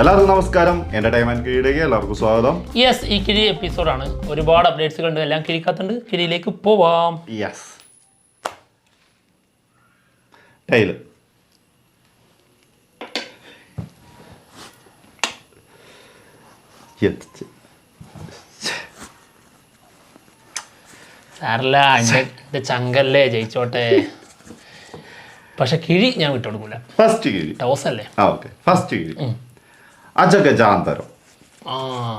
എല്ലാവർക്കും നമസ്കാരം. എന്റർടൈൻമെന്റ് കിഴിയിലേക്ക് എല്ലാവർക്കും സ്വാഗതം. യെസ്, ഈ കിഴി എപ്പിസോഡാണ്. ഒരുപാട് അപ്ഡേറ്റ്സുകൾ ഉണ്ട്, എല്ലാം കിഴിക്കാത്തുണ്ട്. കിഴിയിലേക്ക് പോവാം. യെസ്, ടൈല് സാറല്ല, എൻ്റെ ചങ്കല്ലേ, ജയിച്ചോട്ടെ. പക്ഷെ കിഴി ഞാൻ വിട്ടുകൊടുക്കൂല. ഫസ്റ്റ് കിഴി ടോസ് അല്ലേ? ഓക്കെ, ഫസ്റ്റ് കിഴി അജഗജാന്തരം.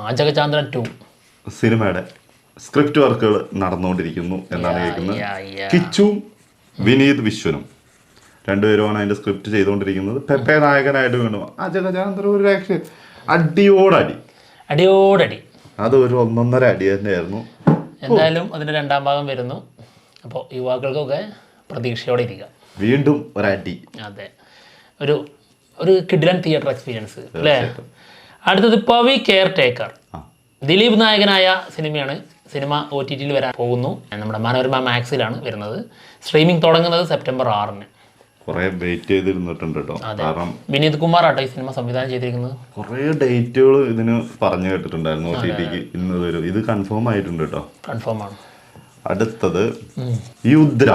അജഗജാന്തരം 2 സിനിമയുടെ സ്ക്രിപ്റ്റ് വർക്കുകൾ നടന്നുകൊണ്ടിരിക്കുന്നു എന്നാണ് കേൾക്കുന്നത്. കിച്ചുവും വിനീത് വിശ്വനും രണ്ടുപേരുമാണ് അതിന്റെ സ്ക്രിപ്റ്റ് ചെയ്തുകൊണ്ടിരിക്കുന്നത്. പെപ്പെ നായകനായിട്ട് വീണ്ടും അജഗജാന്തരം ഒരു ആക്ഷൻ അടിയോടടി. അത് ഒരു 1.5 അടി തന്നെയായിരുന്നു. എന്തായാലും അതിന്റെ 2ാം ഭാഗം വരുന്നു. അപ്പോൾ യുവാക്കൾക്കൊക്കെ പ്രതീക്ഷയോടെ ഇരിക്കുക. വീണ്ടും ഒരടി. അതെ, ഒരു കിഡിലൻ തിയേറ്റർ എക്സ്പീരിയൻസ് അല്ലേ? അടുത്തത് പവി കെയർ ടേക്കർ. ദിലീപ് നായകനായ സിനിമയാണ്. സിനിമ OTTയിൽ വരാൻ പോകുന്നു. നമ്മുടെ മനോരമ മാക്സിലാണ് വരുന്നത്. സ്ട്രീമിംഗ് തുടങ്ങുന്നത് സെപ്റ്റംബർ 6-ന്. കുറെ വെയിറ്റ് ചെയ്തിരുന്നിട്ടുണ്ട് കേട്ടോ. കാരണം വിനീത് കുമാർ ആട്ടോ ഈ സിനിമ സംവിധാനം ചെയ്തിരിക്കുന്നത്. കുറെ ഡേറ്റുകൾ ഇതിന് പറഞ്ഞു കേട്ടിട്ടുണ്ടായിരുന്നു. OTTക്ക് ഇന്ന് വരും. ഇത് കൺഫേം ആയിട്ടുണ്ട് കേട്ടോ. കൺഫേം ആണ്. അടുത്തത് യുദ്ര.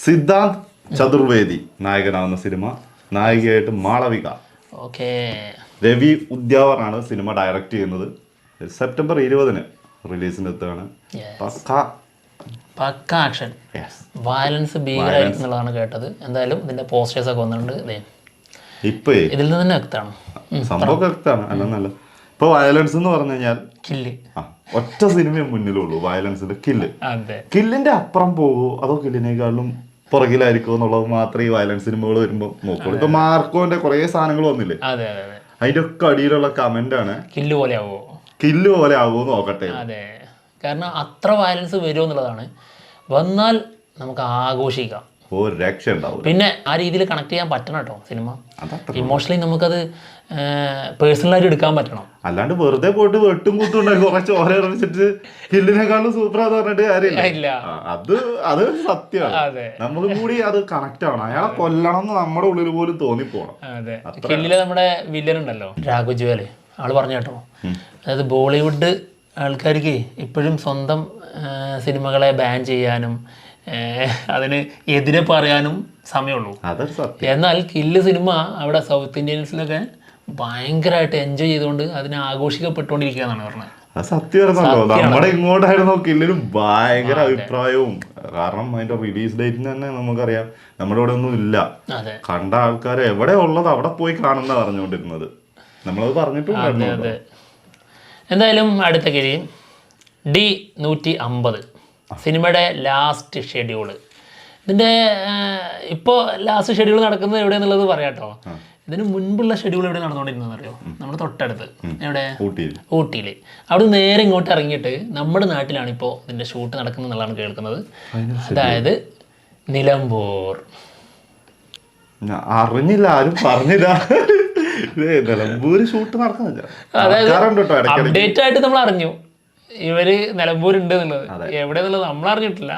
സിദ്ധാന്ത് ചതുർവേദി നായകനാവുന്ന സിനിമ. നായികയായിട്ട് മാളവിക. ഓക്കെ. രവി ഉദ്യാവറാണ് സിനിമ ഡയറക്റ്റ് ചെയ്യുന്നത്. സെപ്റ്റംബർ 20-ന് റിലീസിന് എത്തുകയാണ്. പക്ക ആക്ഷൻ, വയലൻസ് ഭീകരമായിരിക്കും എന്നുള്ളതാണ് കേട്ടത്. എന്തായാലും ഇതിന്റെ പോസ്റ്റേഴ്സ് ഒക്കെ വന്നിട്ടുണ്ട്. ഇപ്പൊ ഇതിൽ നിന്ന് തന്നെ വ്യക്തമാണ്, സംഭവം വ്യക്തമാണ്. അല്ലെന്നല്ല, ഇപ്പൊ വയലൻസ് എന്ന് പറഞ്ഞു കഴിഞ്ഞാൽ കില്ല് ഒറ്റ സിനിമയെ മുന്നിലുള്ളൂ. വയലൻസിന്റെ കില്ല്. അതെ, കില്ലിന്റെ അപ്പുറം പോകുമോ അതോ കില്ലിനേക്കാളും പുറകിലായിരിക്കും എന്നുള്ളത് മാത്രമേ ഈ വയലൻസ് സിനിമകൾ വരുമ്പോൾ നോക്കുള്ളൂ. ഇപ്പൊ മാർക്കോന്റെ കുറെ സാധനങ്ങൾ വന്നില്ലേ, അതിന്റെ ഒക്കെ അടിയിലുള്ള കമന്റ് ആണ് കില്ല് പോലെ ആവുമോ നോക്കട്ടെ. അതെ, കാരണം അത്ര വയലൻസ് വരുമോ എന്നുള്ളതാണ്. വന്നാൽ നമുക്ക് ആഘോഷിക്കാം, ഒരു രക്ഷ ഉണ്ടാവും. പിന്നെ ആ രീതിയിൽ കണക്ട് ചെയ്യാൻ പറ്റണം കേട്ടോ. സിനിമ ഇമോഷണലി നമുക്കത് പേഴ്സണലായിട്ട് എടുക്കാൻ പറ്റണം. അല്ലാണ്ട് വെറുതെ പോയിട്ട് വെട്ടും കുത്തുണ്ടായി കുറച്ച് ഓരോ ഇറങ്ങിച്ചിട്ട് കില്ലിനേക്കാളും സൂപ്പറാന്ന് പറഞ്ഞിട്ട് കാര്യമില്ല. അത് സത്യമാണ്. നമ്മളും കൂടി അത് കണക്ട് ആവണം. അയാളെ കൊല്ലണം എന്ന് നമ്മുടെ ഉള്ളിൽ പോലും തോന്നിപ്പോണം. അതെ, കില്ലില് നമ്മുടെ വില്ലൻ ഉണ്ടല്ലോ രാഘുജ്വല്, ആള് പറഞ്ഞു കേട്ടോ. അതായത് ബോളിവുഡ് ആൾക്കാർക്ക് ഇപ്പോഴും സ്വന്തം സിനിമകളെ ബാൻ ചെയ്യാനും അതിന് എതിരെ പറയാനും സമയമുള്ളൂ. എന്നാൽ കില്ല് സിനിമ അവിടെ സൗത്ത് ഇന്ത്യൻസിലൊക്കെ ഭയങ്കരമായിട്ട് എൻജോയ് ചെയ്തുകൊണ്ട് അതിനെ ആഘോഷിക്കപ്പെട്ടുകൊണ്ടിരിക്കുകയെന്നാണ് പറഞ്ഞത്. അത് സത്യമായിരുന്നല്ലോ. നമ്മുടെ ഇങ്ങോട്ടായിരുന്നു കില്ലിന് ഭയങ്കര അഭിപ്രായവും. കാരണം അതിന്റെ റിലീസ് ഡേറ്റിന് തന്നെ നമുക്കറിയാം നമ്മുടെ ഇവിടെ ഒന്നും ഇല്ല. കണ്ട ആൾക്കാർ എവിടെ ഉള്ളത് അവിടെ പോയി കാണുന്ന പറഞ്ഞുകൊണ്ടിരുന്നത്. നമ്മളത് പറഞ്ഞിട്ടുണ്ട്. എന്തായാലും അടുത്ത കിഴി D150 സിനിമയുടെ ലാസ്റ്റ് ഷെഡ്യൂള്. ഇതിൻ്റെ ഇപ്പോൾ ലാസ്റ്റ് ഷെഡ്യൂൾ നടക്കുന്നത് എവിടെയെന്നുള്ളത് പറയാം കേട്ടോ. ഇതിന് മുൻപുള്ള ഷെഡ്യൂൾ എവിടെ നടന്നുകൊണ്ടിരുന്നതെന്ന് അറിയോ? നമ്മുടെ തൊട്ടടുത്ത് എവിടെ, ഊട്ടിയിൽ. അവിടെ നേരെ ഇങ്ങോട്ട് ഇറങ്ങിയിട്ട് നമ്മുടെ നാട്ടിലാണ് ഇപ്പോൾ ഇതിൻ്റെ ഷൂട്ട് നടക്കുന്നത് എന്നുള്ളതാണ് കേൾക്കുന്നത്. അതായത് നിലമ്പൂർ. അറിഞ്ഞില്ല, ആരും പറഞ്ഞില്ല. നിലമ്പൂർ ഷൂട്ട് നടക്കുന്നില്ല. അതായത് അപ്ഡേറ്റ് ആയിട്ട് നമ്മൾ അറിഞ്ഞു ഇവര് നിലമ്പൂരുണ്ട് എന്നുള്ളത്. എവിടെ എന്നുള്ളത് നമ്മൾ അറിഞ്ഞിട്ടില്ല.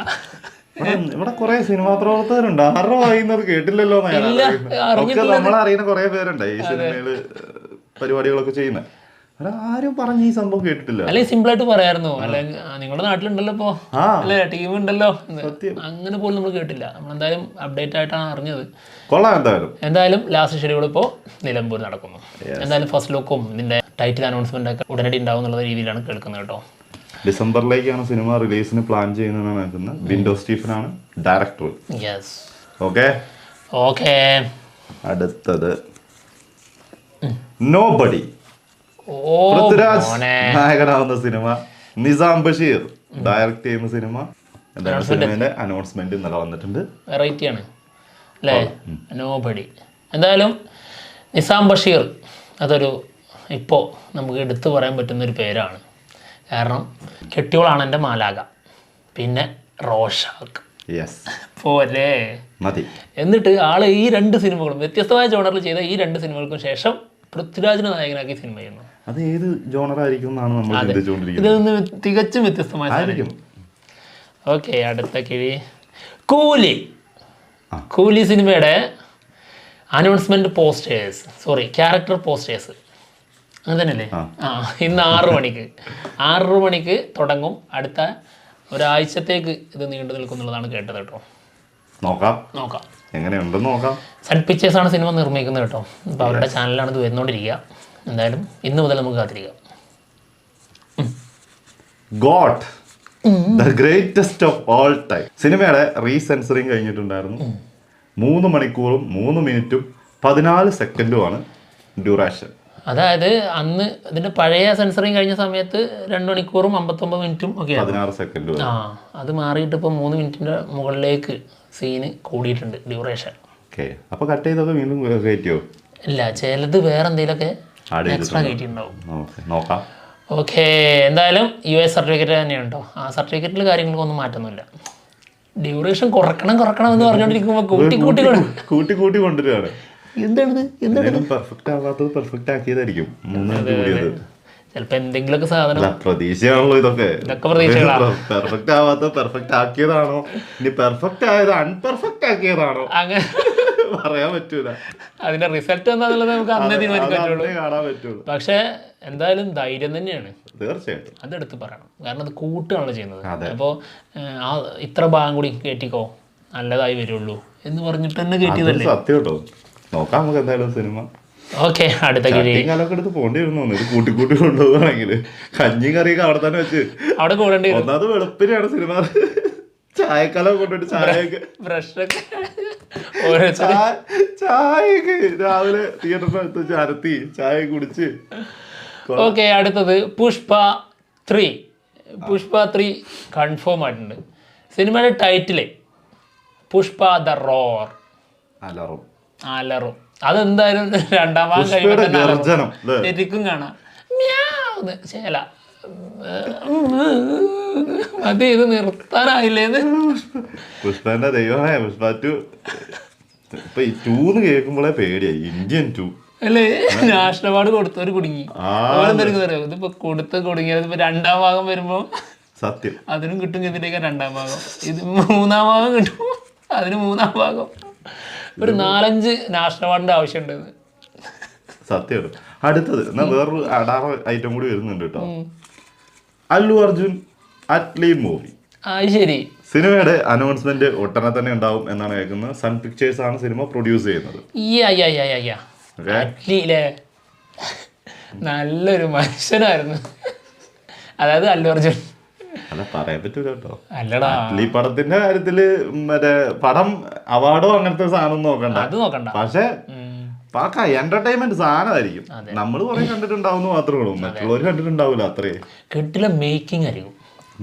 ഇവിടെ കുറെ സിനിമാ പ്രവർത്തകരുണ്ട്. ആരുടെ വായിന്നത് കേട്ടില്ലല്ലോ. നമ്മളറിയുന്ന കുറെ പേരുണ്ട് ഈ സിനിമയില് പരിപാടികളൊക്കെ ചെയ്യുന്നത്. ആരും പറഞ്ഞ ഈ സംഭവം കേട്ടിട്ടില്ല. അല്ലെ സിമ്പിൾ ആയിട്ട് പറയായിരുന്നു, അല്ലെ നിങ്ങളുടെ നാട്ടിലുണ്ടല്ലോ ഇപ്പോ, അല്ലെ ടീം ഉണ്ടല്ലോ, അങ്ങനെ പോലും നമ്മൾ കേട്ടില്ല. നമ്മളെന്തായാലും അപ്ഡേറ്റ് ആയിട്ടാണ് അറിഞ്ഞത്. എന്തായാലും ലാസ്റ്റ് ഷെഡ്യൂൾ ഇപ്പോൾ നിലമ്പൂർ നടക്കുന്നു. എന്തായാലും ഫസ്റ്റ് ലുക്കും ഇതിന്റെ ടൈറ്റിൽ അനൗൺസ്മെന്റ് ഒക്കെ ഉടനടി ഉണ്ടാവും എന്നുള്ള രീതിയിലാണ് കേൾക്കുന്നത് കേട്ടോ. ഡിസംബറിലേക്കാണ് സിനിമ റിലീസിന് പ്ലാൻ ചെയ്യുന്നതെന്ന് നടക്കുന്നത്. വിൻഡോ സ്റ്റീഫൻ ആണ് ഡയറക്ടർ. ഓക്കെ. അടുത്തത് നോബഡി. പൃഥ്വിരാജ് നായകനാവുന്ന സിനിമ. നിസാം ബഷീർ ഡയറക്ട് ചെയ്യുന്ന സിനിമ. സിനിമയുടെ അനൗൺസ്മെന്റ് ഇന്നലെ വന്നിട്ടുണ്ട്. വെറൈറ്റി ആണ് അല്ലേ, നോബഡി. എന്തായാലും നിസാം ബഷീർ അതൊരു ഇപ്പോൾ നമുക്ക് എടുത്തു പറയാൻ പറ്റുന്നൊരു പേരാണ്. കാരണം കെട്ടിയോളാണ് എൻ്റെ മാലാക, പിന്നെ റോഷാക്ക് പോലെ മതി. എന്നിട്ട് ആള് ഈ 2 സിനിമകളും വ്യത്യസ്തമായ ജോണറിൽ ചെയ്ത ഈ 2 സിനിമകൾക്കും ശേഷം പൃഥ്വിരാജിനെ നായകനാക്കി സിനിമ ചെയ്യുന്നു. അത് ഏത് ജോണറായിരിക്കും എന്നാണ് നമ്മൾ ചിന്തിച്ചുകൊണ്ടിരിക്കുന്നത്. ഇതിൽ നിന്ന് തികച്ചും വ്യത്യസ്തമായ. ഓക്കെ, അടുത്ത കിഴി കൂലി. കൂലി സിനിമയുടെ അനൗൺസ്മെൻറ്റ് പോസ്റ്റേഴ്സ്, ക്യാരക്ടർ പോസ്റ്റേഴ്സ് അങ്ങനെ തന്നെയല്ലേ? ഇന്ന് 6 മണിക്ക് തുടങ്ങും. അടുത്ത ഒരാഴ്ചത്തേക്ക് ഇത് നീണ്ടു നിൽക്കുന്നുള്ളതാണ് കേട്ടത് കേട്ടോ. നോക്കാം എങ്ങനെയുണ്ടെന്ന് നോക്കാം. സൺ പിക്ചേഴ്സാണ് സിനിമ നിർമ്മിക്കുന്നത് കേട്ടോ. അപ്പോൾ അവരുടെ ചാനലാണ് ഇത് വരുന്നോണ്ടിരിക്കുക. എന്തായാലും ഇന്ന് മുതൽ നമുക്ക് കാത്തിരിക്കാം. God the greatest of all time സിനിമയുടെ റീസെൻസറിങ് കഴിഞ്ഞിട്ടുണ്ടായിരുന്നു. 3 മണിക്കൂറും 3 മിനിറ്റും 14 സെക്കൻഡുമാണ് ഡ്യൂറേഷൻ. അതായത് അന്ന് ഇതിന്റെ പഴയ സെൻസറിങ് കഴിഞ്ഞ സമയത്ത് 2 മണിക്കൂറും 59 മിനിറ്റും ഒക്കെ 16 സെക്കൻഡ്. അത് മാറിയിട്ട് ഇപ്പോൾ 3 മിനിറ്റിന്റെ മുകളിലേക്ക് സീന് കൂടിയിട്ടുണ്ട് ഡ്യൂറേഷൻ. അപ്പൊ കട്ട് ചെയ്തൊക്കെ വീണ്ടും കയറ്റിയോ? ഇല്ല, ചിലത് വേറെ എന്തെങ്കിലുമൊക്കെ എക്സ്ട്രാ കയറ്റിയിട്ടുണ്ടാവും. നോക്കാം. ഓക്കെ, എന്തായാലും US സർട്ടിഫിക്കറ്റ് തന്നെയാണ് കേട്ടോ. ആ സർട്ടിഫിക്കറ്റിൽ കാര്യങ്ങൾക്കൊന്നും മാറ്റൊന്നുമില്ല. ഡ്യൂറേഷൻ കുറക്കണം എന്ന് പറഞ്ഞുകൊണ്ടിരിക്കുമ്പോൾ കൂട്ടി കൊണ്ടുവരികയാണ്. എന്താണ് പെർഫെക്റ്റ് ആവാത്തത് പെർഫെക്റ്റ് ആക്കിയതായിരിക്കും. ചിലപ്പോ എന്തെങ്കിലുമൊക്കെ സാധനം പ്രതീക്ഷയാണല്ലോ ഇതൊക്കെ. പെർഫെക്റ്റ് ആവാത്തത് പെർഫെക്റ്റ് ആക്കിയതാണോ, ഇനി പെർഫെക്റ്റ് ആയത് അൺപെർഫെക്റ്റ് ആക്കിയതാണോ അങ്ങനെ പറയാൻ പറ്റൂല. അതിന്റെ റിസൾട്ട് എന്താന്നുള്ളത് നമുക്ക് അന്നേ തീരുമാനിക്കാൻ കാണാൻ പറ്റുള്ളൂ. പക്ഷെ എന്തായാലും ധൈര്യം തന്നെയാണ്, തീർച്ചയായിട്ടും അതെടുത്ത് പറയണം. കാരണം അത് കൂട്ടുകയാണല്ലോ ചെയ്യുന്നത്. അപ്പോൾ ഇത്ര ഭാഗം കൂടി കയറ്റിക്കോ നല്ലതായി വരുള്ളൂ എന്ന് പറഞ്ഞിട്ട് തന്നെ കയറ്റിയതല്ലേ. സത്യം കേട്ടോ. നോക്കാം നമുക്ക് എന്തായാലും സിനിമ. ഓക്കെ, അടുത്ത കാലൊക്കെ എടുത്ത് പോണ്ടി വരുന്നു. ഇത് കൂട്ടി കൊണ്ടുപോകുകയാണെങ്കിൽ കഞ്ഞി കറിയൊക്കെ അവിടെ തന്നെ വെച്ച് അവിടെ കൂടേണ്ടി വരും. ഒന്നാമത് വെളുപ്പിനെയാണ് സിനിമ. ചായക്കല കൊണ്ടിട്ട് ചായയൊക്കെ ചായയൊക്കെ രാവിലെ തിയേറ്ററിനടുത്ത് ചരത്തി ചായ കുടിച്ച്. ഓക്കെ, അടുത്തത് പുഷ്പ 3 കൺഫേം ആയിട്ടുണ്ട്. സിനിമയുടെ ടൈറ്റില് പുഷ്പ ദ റോർ, അലറും. അതെന്തായാലും 2ാം ഭാഗം കഴിയുമ്പോൾ ശരിക്കും കാണാം. ശേല അത് ഇത് നിർത്താനായില്ലേന്ന്. പുഷ്പന്റെ ദൈവമായ പുഷ്പ 2 ഇപ്പൊ ഈ 2 കേൾക്കുമ്പോഴേ പേടിയായി. ഇന്ത്യൻ 2 അല്ലേ? നാഷണൽ അവാർഡ് കൊടുത്തവര് കുടുങ്ങി. അറിയോ ഇതിപ്പോ കുടുങ്ങിയത്. ഇപ്പൊ 2ാം ഭാഗം വരുമ്പോ സത്യം അതിനും കിട്ടും. ഇതിന്റെയൊക്കെ 2ാം ഭാഗം, ഇത് 3ാം ഭാഗം കിട്ടും, അതിന് 3ാം ഭാഗം. ഒരു 4-5 നാഷണൽ അവാർഡിന്റെ ആവശ്യമുണ്ട്. സത്യം. അടുത്തത് എന്നാ വേറൊരു അടാറ് ഐറ്റം കൂടി വരുന്നുണ്ട് കേട്ടോ. അല്ലു അർജുൻ അറ്റ്ലി മൂവി. ശരി, സിനിമയുടെ അനൗൺസ്മെന്റ് ഒട്ടനെ തന്നെ ഉണ്ടാവും എന്നാണ് കേൾക്കുന്നത്. സൺ പിക്ചേഴ്സ് ആണ് സിനിമ പ്രൊഡ്യൂസ് ചെയ്യുന്നത്. നല്ലൊരു മനുഷ്യനായിരുന്നു. അതായത് അല്ലു അർജുൻ. അല്ല, പറയാൻ പറ്റൂല കേട്ടോ. അല്ലടാ, അറ്റ്ലി പടത്തിന്റെ കാര്യത്തില് മറ്റേ പടം അവാർഡോ അങ്ങനത്തെ സാധനം നോക്കണ്ട. പക്ഷെ പാക്ക എന്റർടൈൻമെന്റ് സാധനമായിരിക്കും. നമ്മൾ കുറെ കണ്ടിട്ടുണ്ടാവുന്ന മാത്രമേ ഉള്ളൂ, മറ്റുള്ളവർ കണ്ടിട്ടുണ്ടാവില്ല. അത്രേ കിട്ടില്ല.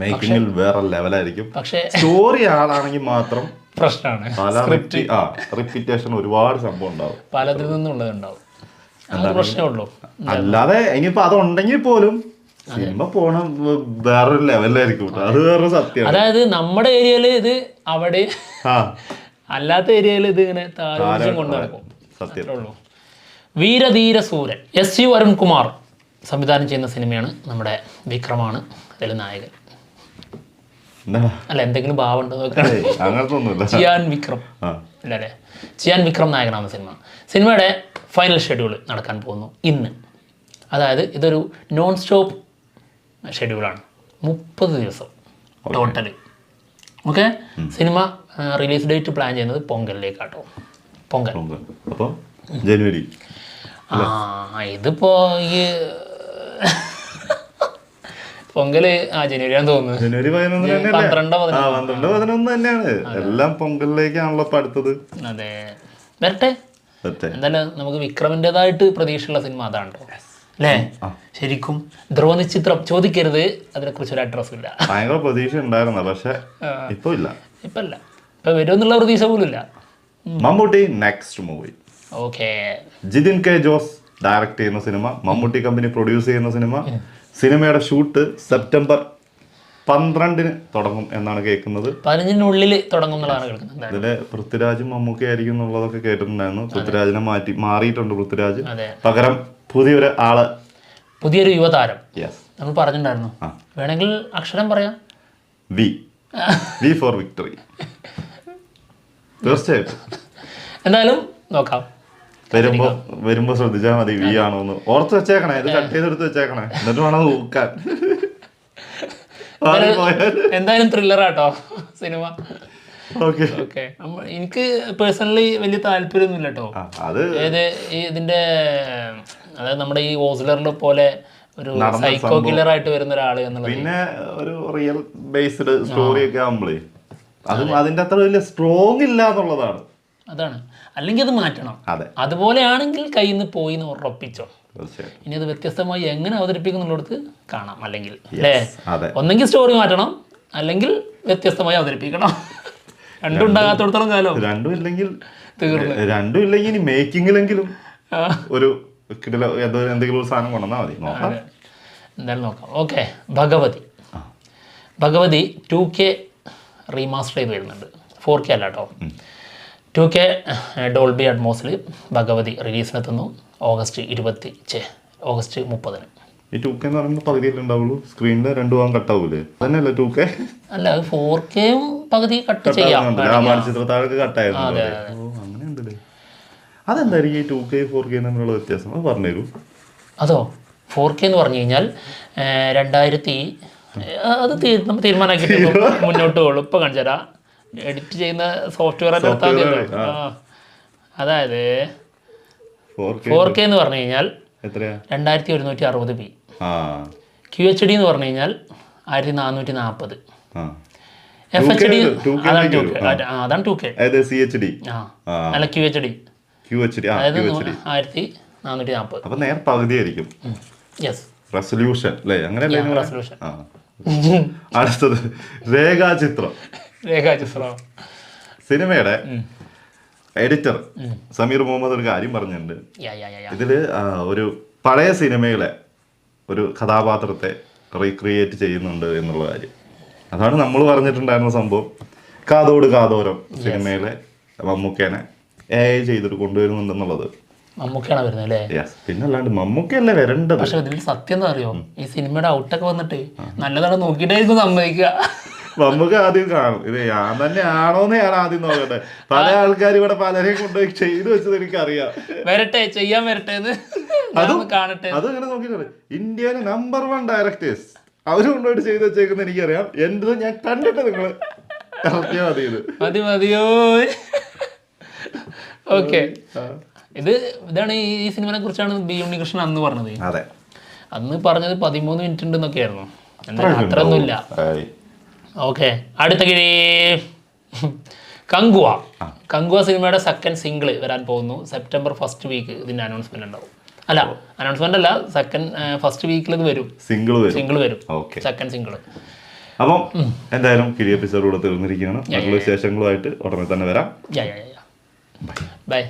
മേക്കിങ്ങിൽ വേറെ ലെവലായിരിക്കും. പക്ഷെ സ്റ്റോറി ആളാണെങ്കിൽ മാത്രം പ്രശ്നമാണ്. റിപ്പീറ്റേഷൻ ഒരുപാട് സംഭവം ഉണ്ടാവും, പലതിൽ നിന്നുള്ളതുണ്ടാവും. പ്രശ്നമേ ഉള്ളൂ. അല്ലാതെ ഇനിയിപ്പോ അതുണ്ടെങ്കിൽ പോലും സിനിമ പോണ വേറൊരു ലെവലായിരിക്കും. അത് വേറെ സത്യം. അതായത് നമ്മുടെ ഏരിയയില് ഇത് അവിടെ, അല്ലാത്ത ഏരിയയിൽ ഇത് ഇങ്ങനെ താരം കൊണ്ടു നടക്കും. സത്യമുള്ളൂ. വീരധീര സൂരൻ SU അരുൺകുമാർ സംവിധാനം ചെയ്യുന്ന സിനിമയാണ്. നമ്മുടെ വിക്രമാണ് അതിൽ നായകൻ. അല്ല, എന്തെങ്കിലും ഭാവം ഉണ്ടോ നോക്കാം. ചിയാൻ വിക്രം അല്ലേ? ചിയാൻ വിക്രം നായകനാണ് സിനിമയുടെ ഫൈനൽ ഷെഡ്യൂൾ നടക്കാൻ പോകുന്നു ഇന്ന്. അതായത് ഇതൊരു നോൺ സ്റ്റോപ്പ് ഷെഡ്യൂളാണ്. 30 ദിവസം total. Okay, cinema release date plan ചെയ്യുന്നത് പൊങ്കലിലേക്കാട്ടോ. പൊങ്കൽ അപ്പോൾ ജനുവരി. ഇതിപ്പോ ഈ പൊങ്കല് ജനുവരിയാന്ന് തോന്നുന്നു. ജനുവരി 12 തന്നെയാണ്. എല്ലാം പൊങ്കലിലേക്കാണല്ലോ ഇപ്പൊ അടുത്തത്. അതെ, വരട്ടെ. എന്തായാലും നമുക്ക് വിക്രമിൻ്റെതായിട്ട് പ്രതീക്ഷയുള്ള സിനിമ അതാണോ അല്ലേ? ശരിക്കും ധ്രുവനിശ്ചിത്രം ചോദിക്കരുത്, അതിനെക്കുറിച്ച് ഒരു അഡ്രസ് ഇല്ല. ഭയങ്കര പ്രതീക്ഷ ഉണ്ടായിരുന്ന, പക്ഷെ ഇപ്പൊ വരുമെന്നുള്ള പ്രതീക്ഷ പോലും ഇല്ല. Mammootty next movie. Okay, Jithin K Jose direct ചെയ്യുന്ന സിനിമ, മമ്മൂട്ടി കമ്പനി പ്രൊഡ്യൂസ് ചെയ്യുന്ന സിനിമ. സിനിമയുടെ ഷൂട്ട് സെപ്റ്റംബർ 12 തുടങ്ങും എന്നാണ് കേൾക്കുന്നത്. 15 തുടങ്ങും എന്നുള്ളതാണ് കേൾക്കുന്നത്. ഇതില് പൃഥ്വിരാജും മമ്മൂക്കി ആയിരിക്കും എന്നുള്ളതൊക്കെ കേട്ടിട്ടുണ്ടായിരുന്നു. പൃഥ്വിരാജിനെ മാറിയിട്ടുണ്ട്. പൃഥ്വിരാജ് പകരം പുതിയൊരു യുവതാരം നമ്മൾ പറഞ്ഞിട്ടുണ്ടായിരുന്നു. വേണമെങ്കിൽ അക്ഷരം പറയാം. V for victory. തീർച്ചയായിട്ടും. എന്തായാലും നോക്കാം. വരുമ്പോ ശ്രദ്ധിച്ചാൽ മതി വി ആണോന്ന് ഓർത്ത് വെച്ചേക്കണേ. ഇത് കട്ട് ചെയ്തെടുത്ത് വെച്ചേക്കണേ, എന്നിട്ട് വേണം ഊക്കാൻ. എന്തായാലും ത്രില്ലറാട്ടോ സിനിമ. ഓക്കെ. എനിക്ക് പേഴ്സണലി വലിയ താല്പര്യമൊന്നുമില്ല കേട്ടോ. ഇതിന്റെ അതായത് നമ്മുടെ ഈ ഓസ്ലറിലെ പോലെ ഒരു സൈക്കോ കില്ലർ ആയിട്ട് വരുന്ന ഒരാള് എന്നുള്ളത്. പിന്നെ ഒരു റിയൽ ബേസ്ഡ് സ്റ്റോറി ഒക്കെ ആകുമ്പോഴേ അതും അതിന്റെ അത്ര വലിയ സ്ട്രോങ് ഇല്ല എന്നുള്ളതാണ്. അതാണ്. അല്ലെങ്കിൽ അത് മാറ്റണം. അതുപോലെയാണെങ്കിൽ കയ്യിൽ നിന്ന് പോയി എന്ന് ഉറപ്പിച്ചോ. ഇനി അത് വ്യത്യസ്തമായി എങ്ങനെ അവതരിപ്പിക്കുന്നുള്ളടത്ത് കാണാം. അല്ലെങ്കിൽ അല്ലേ, ഒന്നെങ്കിൽ സ്റ്റോറി മാറ്റണം, അല്ലെങ്കിൽ വ്യത്യസ്തമായി അവതരിപ്പിക്കണം. രണ്ടും ഉണ്ടാകാത്തോടത്തോളം കാലം രണ്ടും ഇല്ലെങ്കിൽ മേക്കിങ്ങിലെങ്കിലും ഒരു എന്തെങ്കിലും ഒരു സാധനം കൊണ്ടുവന്നാൽ മതി. എന്തായാലും നോക്കാം. ഓക്കെ. ഭഗവതി 2K റീമാസ്റ്റർ ചെയ്ത് വരുന്നുണ്ട്. 4K അല്ല കേട്ടോ, 2K ഡോൾബി അറ്റ്മോസിൽ ഭഗവതി റിലീസിനെത്തുന്നു ഓഗസ്റ്റ് 30. ഈ 2K എന്ന് പറയുമ്പോൾ പകുതിയല്ലേ ഉണ്ടാവുള്ളൂ, സ്ക്രീനിൽ 2 ഭാഗം കട്ടാവൂലേ? അതന്നെയല്ലേ 2K? അല്ല, 4Kയും പകുതി കട്ട് ചെയ്യാം. ചിത്രത്താഴൊക്കെ കട്ടായിരുന്നു. അങ്ങനെ ഉണ്ടല്ലേ? അതെന്തായിരിക്കും ഈ 2K 4K തമ്മിലുള്ള വ്യത്യാസം? അത് പറഞ്ഞുതരൂ. അതോ 4K എന്ന് പറഞ്ഞു കഴിഞ്ഞാൽ 2000 അത് തീരുമാനമാക്കിയിട്ട് മുന്നോട്ട് പോകുള്ളൂ. ഇപ്പം കാണിച്ചു തരാം. എഡിറ്റ് ചെയ്യുന്ന സോഫ്റ്റ്വെയർ എടുത്താൽ അതായത് 4K എന്ന് പറഞ്ഞു കഴിഞ്ഞാൽ 2160p. QHD എന്ന് പറഞ്ഞു കഴിഞ്ഞാൽ 1440. FHD അതാണ് 2K. അല്ല QHD അതായത് 1440. അപ്പൊ നേർ പകുതിയായിരിക്കും റെസൊല്യൂഷൻ അല്ലേ? അങ്ങനെയല്ലേ റെസൊല്യൂഷൻ. അടുത്തത് രേഖാചിത്രം. സിനിമയുടെ എഡിറ്റർ സമീർ മുഹമ്മദ് ഒരു കാര്യം പറഞ്ഞിട്ടുണ്ട്. ഇതില് ഒരു പഴയ സിനിമയിലെ ഒരു കഥാപാത്രത്തെ റീക്രിയേറ്റ് ചെയ്യുന്നുണ്ട് എന്നുള്ള കാര്യം. അതാണ് നമ്മൾ പറഞ്ഞിട്ടുണ്ടായിരുന്ന സംഭവം. കാതോട് കാതോരം സിനിമയിലെ മമ്മൂക്കേനെ AI ചെയ്തിട്ട് കൊണ്ടുവരുന്നുണ്ടെന്നുള്ളത്. മമ്മൂക്കാണ് വരുന്നത് അല്ലേ? പിന്നെ അല്ലാണ്ട് മമ്മൂക്കയല്ലേ വരേണ്ടത്. പക്ഷെ ഇതിൽ സത്യം എന്താ അറിയോ, ഈ സിനിമയുടെ ഔട്ടൊക്കെ വന്നിട്ട് നല്ലതാണ് നോക്കിയിട്ടായിരിക്കും സമ്മതിക്കുക. മമ്മൂക്ക ആദ്യം കാണും ഇത് ഞാൻ തന്നെ ആണോന്ന് ഞാൻ ആദ്യം നോക്കട്ടെ. പല ആൾക്കാർ ഇവിടെ പലരെയും കൊണ്ടുപോയി ചെയ്തു വെച്ചത് എനിക്കറിയാം. ചെയ്യാൻ വരട്ടെ കാണട്ടെ. അതങ്ങനെ നോക്കിയിട്ടുണ്ട്. ഇന്ത്യയിലെ നമ്പർ 1 ഡയറക്ടേഴ്സ് അവര് കൊണ്ടുപോയിട്ട് ചെയ്തു വെച്ചേക്കുന്ന എനിക്കറിയാം. എന്ത് ഞാൻ കണ്ടിട്ട് നിങ്ങള് മതിയോ. ഓക്കെ. ഇതാണ് ഈ സിനിമയെ കുറിച്ചാണ് ബി ഉണ്ണികൃഷ്ണൻ അന്ന് പറഞ്ഞത്. അന്ന് പറഞ്ഞത് 13 മിനിറ്റ് ഉണ്ടെന്നൊക്കെയായിരുന്നു. അത്രയൊന്നുമില്ല. ഓക്കെ. അടുത്ത കിഴി കങ്കുവ സിനിമയുടെ സെക്കൻഡ് സിംഗിൾ വരാൻ പോകുന്നു. സെപ്റ്റംബർ 1st വീക്ക് ഇതിന്റെ അനൗൺസ്മെന്റ് ഉണ്ടാവും. അല്ല, അനൗൺസ്മെന്റ് അല്ല, ഫസ്റ്റ് വീക്കിൽ ഇത് വരും. സിംഗിൾ വരും. Second single. അപ്പം എന്തായാലും കിഴി എപ്പിസോഡ് കൂടെ തീർന്നിരിക്കുകയാണ്. മറ്റുള്ള വിശേഷങ്ങളുമായിട്ട് ഉടനെ തന്നെ വരാം. ബൈ.